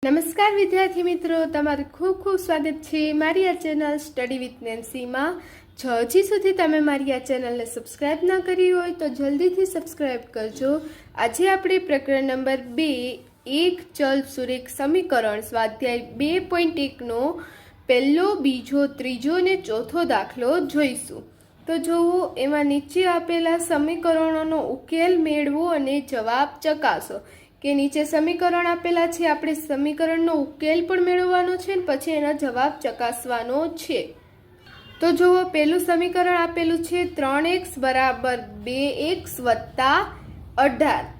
નમસ્કાર વિદ્યાર્થી મિત્રો, તમારું ખૂબ ખૂબ સ્વાગત છે મારી આ ચેનલ સ્ટડી વિથ નેન્સીમાં. જો હજી સુધી તમે મારી આ ચેનલને સબસ્ક્રાઇબ ના કરી હોય તો જલ્દીથી સબસ્ક્રાઇબ કરજો. આજે આપણે પ્રકરણ નંબર 2 એક ચલ સુરેખ સમીકરણ સ્વાધ્યાય 2.1નો પહેલો, બીજો, ત્રીજો અને ચોથો દાખલો જોઈશું. તો જુઓ, એમાં નીચે આપેલા સમીકરણોનો ઉકેલ મેળવો અને જવાબ ચકાસો. કે નીચે સમીકરણ આપેલા છે, આપણે સમીકરણનો ઉકેલ પણ મેળવવાનો છે અને પછી એના જવાબ ચકાસવાનો છે. તો જુઓ, પહેલું સમીકરણ આપેલું છે 3x બરાબર 2x વત્તા 18.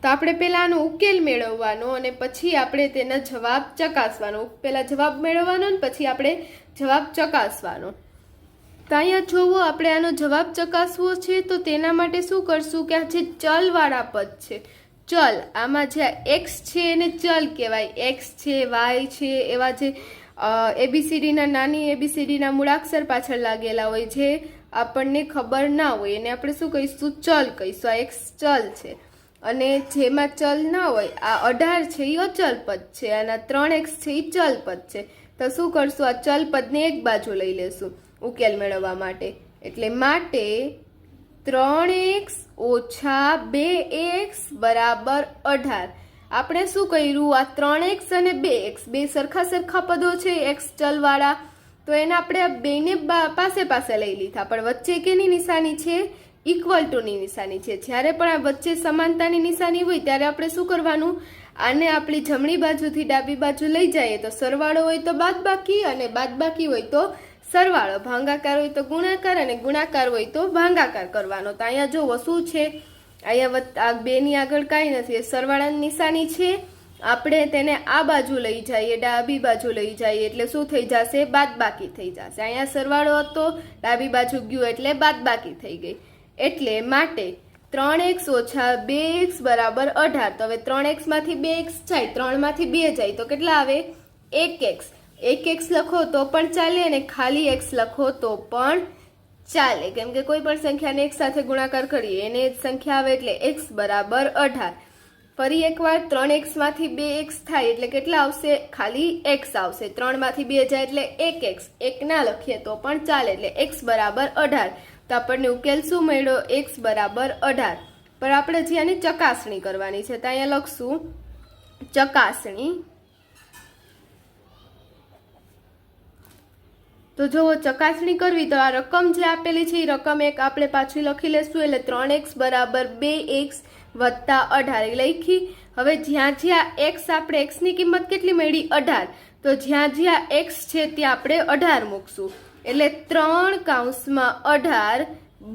તો આપણે પહેલા આનો ઉકેલ મેળવવાનો અને પછી આપણે તેના જવાબ ચકાસવાનો. પહેલા જવાબ મેળવવાનો અને પછી આપણે જવાબ ચકાસવાનો. તો અહીંયા જોવો, આપણે આનો જવાબ ચકાસવો છે તો તેના માટે શું કરશું કે આ જે ચલવાળા પદ છે, ચલ, આમાં જે એક્સ છે એને ચલ કહેવાય. એક્સ છે, વાય છે, એવા જે એબીસીડીના નાની એબીસીડીના મૂળાક્ષર પાછળ લાગેલા હોય, જે આપણને ખબર ના હોય એને આપણે શું કહીશું? ચલ કહીશું. આ એક્સ ચલ છે. અને જેમાં ચલ ના હોય, આ 18 છે એ અચલ પદ છે, અને 3x છે એ ચલ પદ છે. તો શું કરશું? આ ચલ પદને એક બાજુ લઈ લેશું ઉકેલ મેળવવા માટે. એટલે માટે 3x ઓછા 2x બરાબર 18. આપણે શું કર્યું? આ 3x અને 2x બે સરખા પદો છે એક્સ ચલવાળા, તો એને આપણે આ બેને પાસે પાસે લઈ લીધા. પણ વચ્ચે કેની નિશાની છે? ઇક્વલ ટુની નિશાની છે. જ્યારે પણ આ વચ્ચે સમાનતાની નિશાની હોય ત્યારે આપણે શું કરવાનું? આને આપણી જમણી બાજુથી ડાબી બાજુ લઈ જઈએ તો સરવાળો હોય તો બાદબાકી, અને બાદબાકી હોય તો સરવાળો. ભાગાકાર હોય તો ગુણાકાર, અને ગુણાકાર હોય તો ભાગાકાર કરવાનો. તો અહીંયા જોવો શું છે, અહીંયા બેની આગળ કાંઈ નથી, સરવાળાની નિશાની છે. આપણે તેને આ બાજુ લઈ જઈએ, ડાબી બાજુ લઈ જઈએ એટલે શું થઈ જશે? બાદબાકી થઈ જશે. અહીંયા સરવાળો હતો, ડાબી બાજુ ગયું એટલે બાદબાકી થઈ ગઈ. એટલે માટે 3x ઓછા 2x બરાબર 18. તો હવે 3x માંથી 2x જાય, 3 માંથી 2 જાય તો કેટલા આવે? 1x. 1x લખો તો પણ ચાલે અને ખાલી x લખો તો પણ ચાલે, કેમ કે કોઈ પણ સંખ્યાને એક સાથે ગુણાકાર કરીએ એને જ સંખ્યા આવે એટલે x બરાબર 18. ફરી એકવાર 3x માંથી 2x થાય એટલે કેટલા આવશે? ખાલી x આવશે. 3 માંથી 2 જાય એટલે 1x. 1 ના લખીએ તો પણ ચાલે, એટલે x બરાબર 18. તો આપણને ઉકેલ શું મળ્યો? x બરાબર 18. પણ આપણે જે આની ચકાસણી કરવાની છે તો અહીંયા લખશું ચકાસણી. તો જો ચકાસણી કરવી તો આ રકમ જે આપેલી છે એ રકમ એક આપણે પાછી લખી લેશું. એટલે 3x બરાબર 2x વત્તા 18 લખી. હવે જ્યાં જ્યાં x, આપણે x ની કિંમત કેટલી મળી? 18. તો જ્યાં જ્યાં x છે ત્યાં આપણે 18 મૂકશું. એટલે 3 કૌંસમાં 18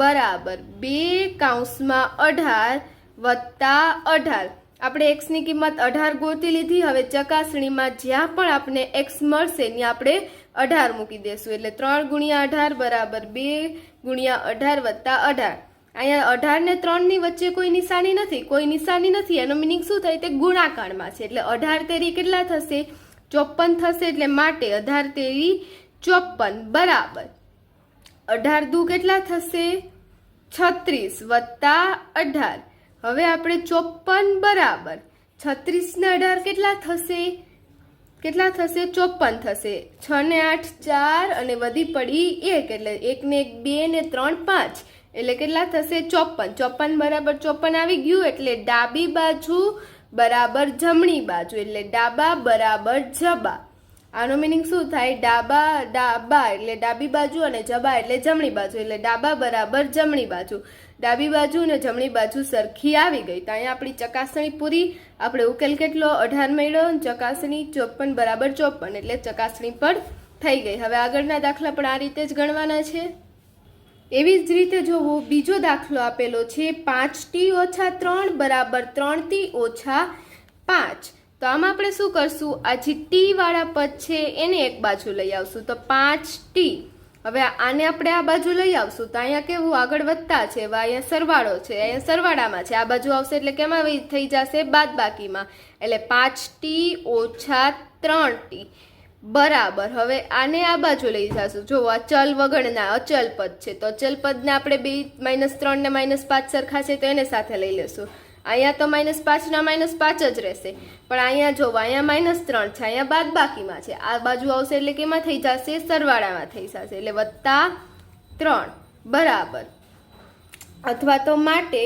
બરાબર 2 કૌંસમાં 18 વત્તા 18. આપણે x ની કિંમત 18 ગોતી લીધી. હવે ચકાસણીમાં જ્યાં પણ આપણે x મળશે ત્યાં આપણે 18 મૂકી દેશું. એટલે 3 ગુણ્યા 18 બરાબર 2 ગુણ્યા 18 વત્તા 18. અહીંયા 18 ને 3 ની વચ્ચે કોઈ નિશાની નથી, કોઈ નિશાની નથી. એનો મિનિંગ શું થાય? તે ગુણાકારમાં છે. એટલે 18 તેરી કેટલા થશે? 54 થશે. એટલે માટે 18 તેરી 54 બરાબર 18 દુ કેટલા થશે? 36 વત્તા 18. હવે આપણે 54 બરાબર 36 ને 18 કેટલા થશે? કેટલા થશે? 54 થશે. 6 ને 8 4 અને વધી પડી 1, એટલે 1 ને 1 2 ને 3 5, એટલે કેટલા થશે? 54. 54 બરાબર 54 આવી ગયું. એટલે ડાબી બાજુ બરાબર જમણી બાજુ, એટલે ડાબા બરાબર જબા. આનો મિનિંગ શું થાય? ડાબા એટલે ડાબી બાજુ અને જબા એટલે જમણી બાજુ, એટલે ડાબા બરાબર જમણી બાજુ. ડાબી બાજુ અને જમણી બાજુ સરખી આવી ગઈ. તો અહીંયા આપણી ચકાસણી પૂરી. આપણે ઉકેલ કેટલો? 18 મળ્યો. ચકાસણી 54 બરાબર 54, એટલે ચકાસણી પણ થઈ ગઈ. હવે આગળના દાખલા પણ આ રીતે જ ગણવાના છે. એવી જ રીતે જોવો, બીજો દાખલો આપેલો છે 5t ઓછા 3 બરાબર 3t ઓછા 5. તો આમાં આપણે શું કરશું? આ જે ટી વાળા પદ છે એને એક બાજુ લઈ આવશું. તો 5t. હવે આને આપણે આ બાજુ લઈ આવશું તો અહીંયા કેવું? આગળ વધતા છે, અહીંયા સરવાળો છે, અહીંયા સરવાળામાં છે. આ બાજુ આવશે એટલે કેમાં થઈ જશે? બાદબાકીમાં. એટલે 5t ઓછા 3t બરાબર. હવે આને આ બાજુ લઈ જશું. જો આ ચલ વગરના અચલ પદ છે તો અચલ પદને આપણે 2 -3 ને -5 સરખા છે તો એને સાથે લઈ લેશું. અહીંયા તો -5 ના -5 જ રહેશે, પણ અહીંયા જો અહીંયા -3 છે, અહીંયા બાદબાકીમાં છે, આ બાજુ આવશે એટલે કેમાં થઈ જશે? સરવાળામાં થઈ જશે, એટલે +3 બરાબર. અથવા તો માટે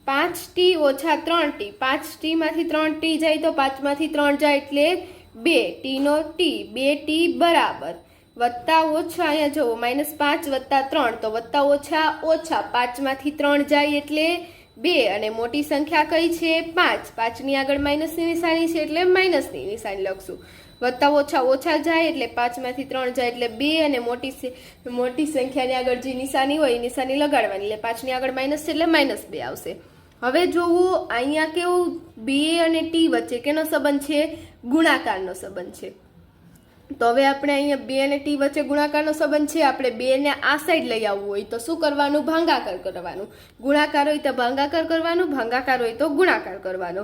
5t ઓછા 3t, 5t માંથી 3t જાય તો 5 માંથી 3 જાય એટલે 2t નો t, 2t બરાબર વત્તા ઓછા અહીંયા જુઓ -5 વત્તા 3 તો વત્તા ઓછા ઓછા 5 માંથી 3 જાય એટલે 2 અને મોટી સંખ્યા કઈ છે? 5. 5 ની આગળ માઇનસની નિશાની છે એટલે માઇનસની નિશાની લખશું. વત્તા ઓછા ઓછા જાય એટલે 5 માંથી 3 જાય એટલે 2 અને મોટી સંખ્યાની આગળ જે નિશાની હોય એ નિશાની લગાડવાની, એટલે 5 ની આગળ માઇનસ છે એટલે -2 આવશે. હવે જોવું અહીંયા કેવું 2 અને t વચ્ચે કેનો સંબંધ છે? ગુણાકારનો સંબંધ છે. તો હવે આપણે અહીંયા 2 અને t વચ્ચે ગુણાકારનો સંબંધ છે, આપણે 2 ને આ સાઈડ લઈ આવવું હોય તો શું કરવાનું? ભાગાકાર કરવાનું. ગુણાકાર હોય તો ભાગાકાર કરવાનું, ભાગાકાર હોય તો ગુણાકાર કરવાનો.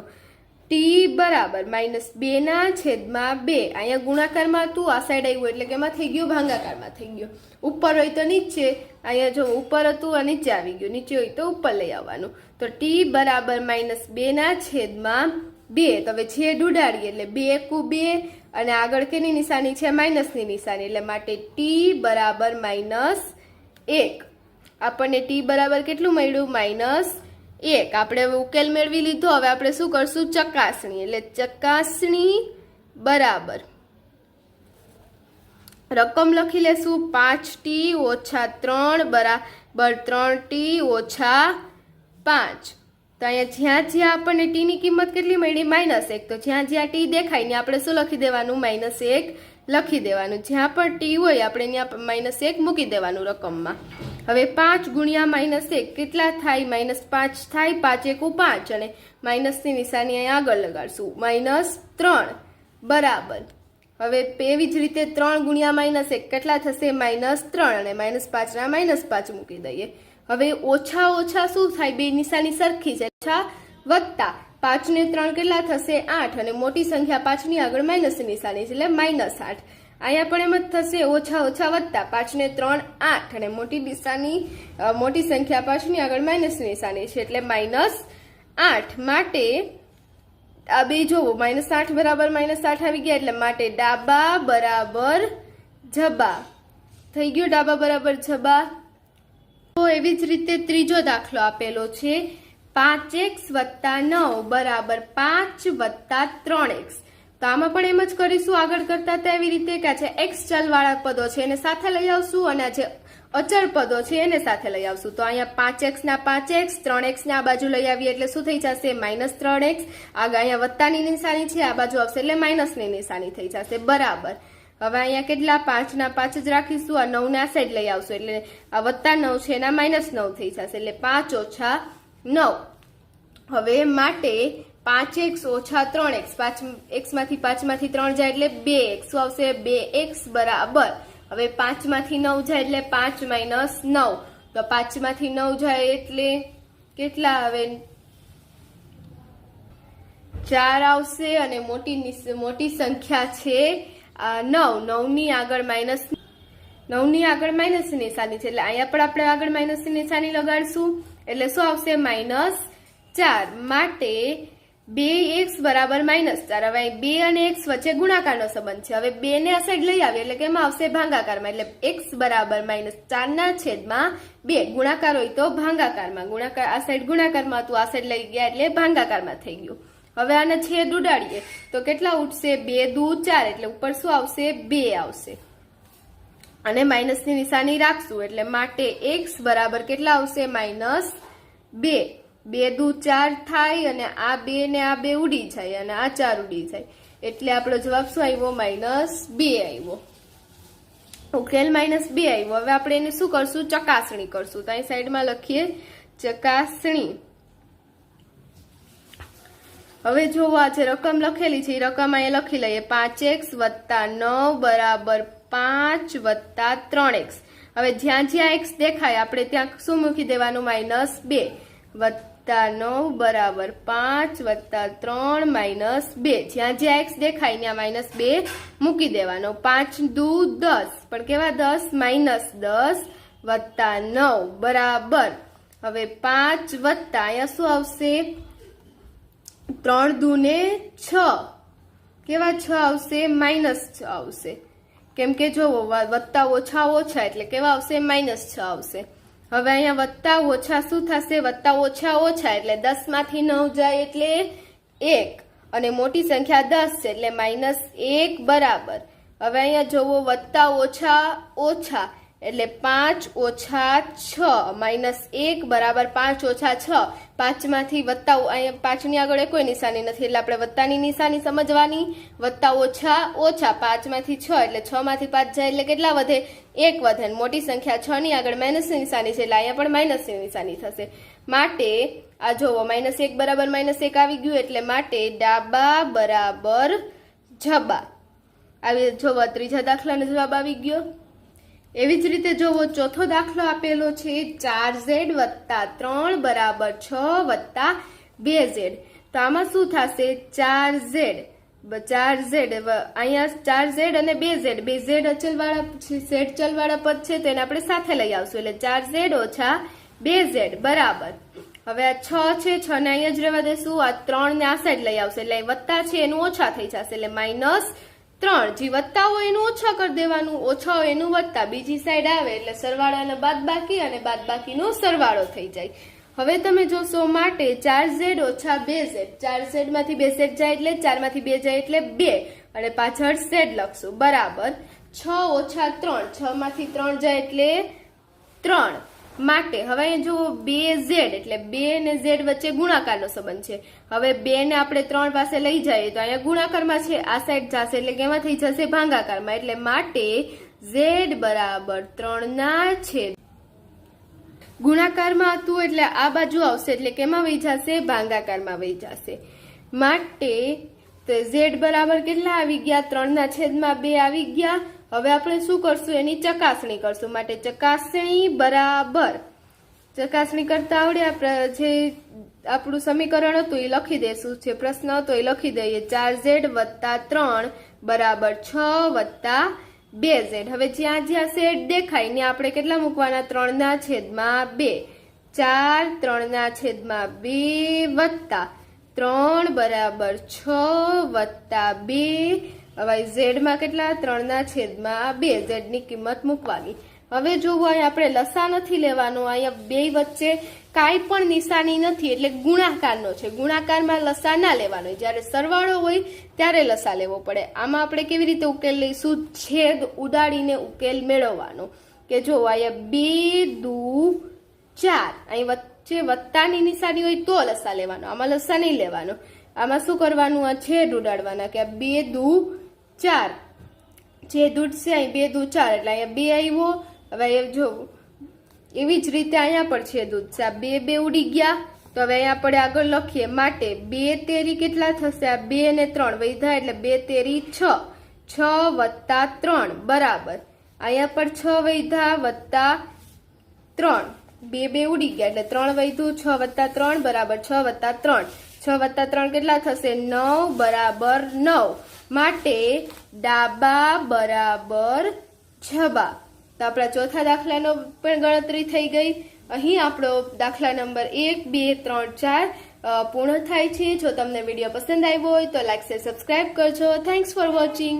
t બરાબર -2 ના છેદમાં 2. અહીંયા ગુણાકારમાં હતું, આ સાઈડ આવ્યું એટલે કેમાં થઈ ગયું? ભાગાકારમાં થઈ ગયું. ઉપર હોય તો નીચે, અહીંયા જો ઉપર હતું આ નીચે આવી ગયું, નીચે હોય તો ઉપર લઈ આવવાનું. તો t બરાબર -2 ના છેદમાં 2. તો હવે છેદ ઉડાડીએ એટલે 2 × 2 અને આગળ કેની નિશાની છે? માઇનસની નિશાની, એટલે માટે t બરાબર -1. આપણને t બરાબર કેટલું મળ્યું? -1. આપણે હવે ઉકેલ મેળવી લીધો. હવે આપણે શું કરશું? ચકાસણી. એટલે ચકાસણી બરાબર રકમ લખી લેશું 5t ઓછા 3 બરાબર 3t ઓછા 5. તો અહીંયા જ્યાં આપણને t ની કિંમત કેટલી મળી? -1. તો જ્યાં t દેખાય ને આપણે શું લખી દેવાનું? -1 લખી દેવાનું. જ્યાં પણ t હોય આપણે ત્યાં -1 મૂકી દેવાનું રકમમાં. હવે 5 ગુણ્યા -1 કેટલા થાય? -5 થાય. 5 × 5 અને માઇનસની નિશાની અહીંયા આગળ લગાડશું. -3 બરાબર. હવે એવી જ રીતે 3 ગુણ્યા -1 કેટલા થશે? -3 અને -5 ના -5 મૂકી દઈએ. હવે ઓછા ઓછા શું થાય? બે નિશાની સરખી છે, ઓછા વત્તા 5 ને 3 કેટલા થશે? 8 અને મોટી સંખ્યા 5 ની આગળ માઇનસની નિશાની છે એટલે -8. અહીંયા પણ એમ જ થશે, ઓછા ઓછા વત્તા 5 ને 3 8 અને મોટી સંખ્યા 5 ની આગળ માઇનસની નિશાની છે એટલે -8. માટે આ બે જોવો -8 બરાબર -8 આવી ગયા એટલે માટે ડાબા બરાબર જબા થઈ ગયો. ડાબા બરાબર જબા. તો એવી જ રીતે ત્રીજો દાખલો આપેલો છે 5x + 9 બરાબર 5 + 3x. તો આમાં પણ એમ જ કરીશું આગળ કરતા હતા એવી રીતે કે આ જે x ચલવાળા પદો છે એને સાથે લઈ આવશું અને આ જે અચળ પદો છે એને સાથે લઈ આવશું. તો અહીંયા 5x ના 5x, 3x ને આ બાજુ લઈ આવીએ એટલે શું થઈ જશે? -3x. આગળ અહીંયા વત્તાની નિશાની છે, આ બાજુ આવશે એટલે માઇનસની નિશાની થઈ જશે બરાબર. હવે અહીંયા કેટલા? 5 ના 5 જ રાખીશું, આ 9 ને આ સાઈડ લઈ આવશું એટલે આ +9 છે એના -9 થઈ જશે એટલે 5 ઓછા 9. હવે માટે 5x ઓછા 3x, 5x માંથી 5 માંથી 3 જાય એટલે 2x. શું આવશે? 2x બરાબર. હવે 5 માંથી 9 જાય એટલે 5 - 9. તો 5 માંથી 9 જાય એટલે કેટલા આવે? 4 આવશે અને મોટી સંખ્યા છે 9. 9 ની આગળ માઇનસ નિશાની છે એટલે અહીંયા પણ આપણે આગળ માઇનસની નિશાની લગાડશું એટલે શું આવશે? -4. માટે 2x બરાબર -4. હવે 2 અને x વચ્ચે ગુણાકારનો સંબંધ છે. હવે 2 ને આ સાઈડ લઈ આવીએ એટલે કેમાં આવશે? ભાગાકારમાં. એટલે x બરાબર -4 ના છેદમાં 2. ગુણાકાર હોય તો ભાગાકારમાં. ગુણાકાર આ સાઈડ ગુણાકારમાં હતું, આ સાઈડ લઈ ગયા એટલે ભાગાકારમાં થઈ ગયું. હવે આને છેદ ઉડાડીએ તો કેટલા ઉઠશે? 2 દુ 4 એટલે ઉપર શું આવશે? 2 આવશે અને માઇનસની નિશાની રાખશું એટલે માટે x બરાબર કેટલા આવશે? -2. 2 દુ 4 થાય અને આ 2 ને આ 2 ઉડી જાય અને આ 4 ઉડી જાય એટલે આપણો જવાબ શું આવ્યો? -2 આવ્યો. ઉકેલ -2 આવ્યો. હવે આપણે એને શું કરશું? ચકાસણી કરશું. તો અહીં સાઈડમાં લખીએ ચકાસણી. હવે જોવો આ જે રકમ લખેલી છે એ રકમ અહીંયા લખી લઈએ 5x + 9 બરાબર 5 + 3x. હવે જ્યાં x દેખાય આપણે ત્યાં શું મૂકી દેવાનું? -2. +9 બરાબર 5 + 3 -2. જ્યાં x દેખાય ત્યાં -2 મૂકી દેવાનો. 5 દુ 10 પણ કેવા 10? -10 + 9 બરાબર. હવે 5 વત્તા અહીંયા શું આવશે? 3 દૂને 6, કેવા 6 આવશે? -6 આવશે, કેમ કે જો વત્તા ઓછા ઓછા એટલે કેવા આવશે? -6 આવશે. હવે અહીંયા વત્તા ઓછા શું થશે? વત્તા ઓછા ઓછા એટલે 10 માંથી 9 જાય એટલે 1, અને મોટી સંખ્યા 10 છે એટલે -1 બરાબર. હવે અહીંયા જોવો વત્તા ઓછા ઓછા એટલે 5 ઓછા 6, -1 બરાબર 5 ઓછા 6. 5 માંથી વત્તા, અહીંયા 5 ની આગળ કોઈ નિશાની નથી એટલે આપણે વત્તાની નિશાની સમજવાની. વત્તા ઓછા ઓછા 5 માંથી 6 એટલે 6 માંથી 5 જાય એટલે કેટલા વધે? 1 વધે. મોટી સંખ્યા 6 ની આગળ માઇનસની નિશાની છે એટલે અહીંયા પણ માઇનસની નિશાની થશે. માટે આ જોવો -1 બરાબર -1 આવી ગયું એટલે માટે ડાબા બરાબર જબા આવી. જોવો ત્રીજા દાખલાનો જવાબ આવી ગયો. એવી જ રીતે જોવો ચોથો દાખલો આપેલો છે 4z + 3 બરાબર 6 + 2z. તો આમાં શું થશે? 4z અહીંયા 4z અને 2z, 2z અચલવાળા z ચલવાળા પદ છે તો એને આપણે સાથે લઈ આવશું એટલે 4z ઓછા 2z બરાબર. હવે આ 6 છે, 6 ને અહીંયા જ રહેવા દેશું. આ 3 ને આ સાઈડ લઈ આવશે એટલે વત્તા છે એનું ઓછા થઈ જશે એટલે -3. જે વત્તા હોય એનું ઓછા કરી દેવાનું, ઓછા હોય એનું વત્તા. બીજી સાઈડ આવે એટલે સરવાળાને બાદબાકી અને બાદબાકીનો સરવાળો થઈ જાય. હવે તમે જોશો માટે 4z ઓછા 2z, 4z માંથી 2z જાય એટલે 4 માંથી 2 જાય એટલે 2 અને પાછળ z લખશું બરાબર 6 ઓછા 3, 6 માંથી 3 જાય એટલે 3. માટે હવે અહીંયા જુઓ 2z એટલે 2 ને z વચ્ચે ગુણાકારનો સંબંધ છે. હવે 2 ને આપણે 3 પાસે લઈ જઈએ તો અહીંયા ગુણાકારમાં છે, આ સાઈડ જશે એટલે કેમાં થઈ જશે? ભાગાકારમાં. એટલે માટે z બરાબર 3 ના છેદ. ગુણાકારમાં હતું એટલે આ બાજુ આવશે એટલે કેમાં વહી જશે? ભાગાકારમાં વહી જશે. માટે તો z બરાબર કેટલા આવી ગયા? 3 ના છેદમાં 2 આવી ગયા. હવે આપણે શું કરશું? એની ચકાસણી કરશું. માટે ચકાસણી બરાબર, ચકાસણી કરતા આવડે આપણે જે આપણું સમીકરણ હતું એ લખી દઈશું, જે પ્રશ્ન હતો એ લખી દઈએ. 4z + 3 બરાબર 6 + 2z. હવે જ્યાં જ્યાં z દેખાય ને આપણે કેટલા મૂકવાના? 3 ના છેદમાં 2. 4 3 ના છેદમાં 2 વત્તા 3 બરાબર 6 વત્તા 2. હવે z માં કેટલા? 3 ના છેદમાં 2. z ની કિંમત મૂકવાની. હવે જોવો અહીંયા આપણે લસા નથી લેવાનો, અહીંયા બે વચ્ચે કાંઈ પણ નિશાની નથી એટલે ગુણાકારનો છે. ગુણાકારમાં લસા ના લેવાનો, જ્યારે સરવાળો હોય ત્યારે લસા લેવો પડે. આમાં આપણે કેવી રીતે ઉકેલ લઈશું? છેદ ઉડાડીને ઉકેલ મેળવવાનો. કે જો અહીંયા 2 દુ 4, અહીં વચ્ચે વત્તાની નિશાની હોય તો લસા લેવાનો, આમાં લસા નહીં લેવાનો. આમાં શું કરવાનું? આ છેદ ઉડાડવાના કે 2 દુ 4, છેદ ઉડશે અહીં 2 દુ 4 એટલે અહીંયા 2 આવ્યો. હવે જો એવી જ રીતે અહીંયા પણ છેદ ઉડશે, આ 2 2 ઉડી ગયા. તો હવે અહીંયા આપણે આગળ લખીએ. માટે 2 તેરી કેટલા થશે? આ 2 ને 3 વધ્યા એટલે 2 તેરી 6, 6 વત્તા 3 બરાબર. અહીંયા પણ 6 વધ્યા વત્તા 3, 2 2 ઉડી ગયા એટલે 3 વધ્યું. 6 વત્તા 3 બરાબર 6 વત્તા 3, 6 વત્તા 3 કેટલા થશે? 9 બરાબર 9. માટે ડાબા બરાબર જબા. તો આપણા ચોથા દાખલાનો પણ ગણતરી થઈ ગઈ. અહીં આપણો દાખલા નંબર 1 2 3 4 પૂર્ણ થાય છે. જો તમને વિડીયો પસંદ આવ્યો હોય તો લાઈક શેર સબસ્ક્રાઇબ કરજો. Thanks for watching.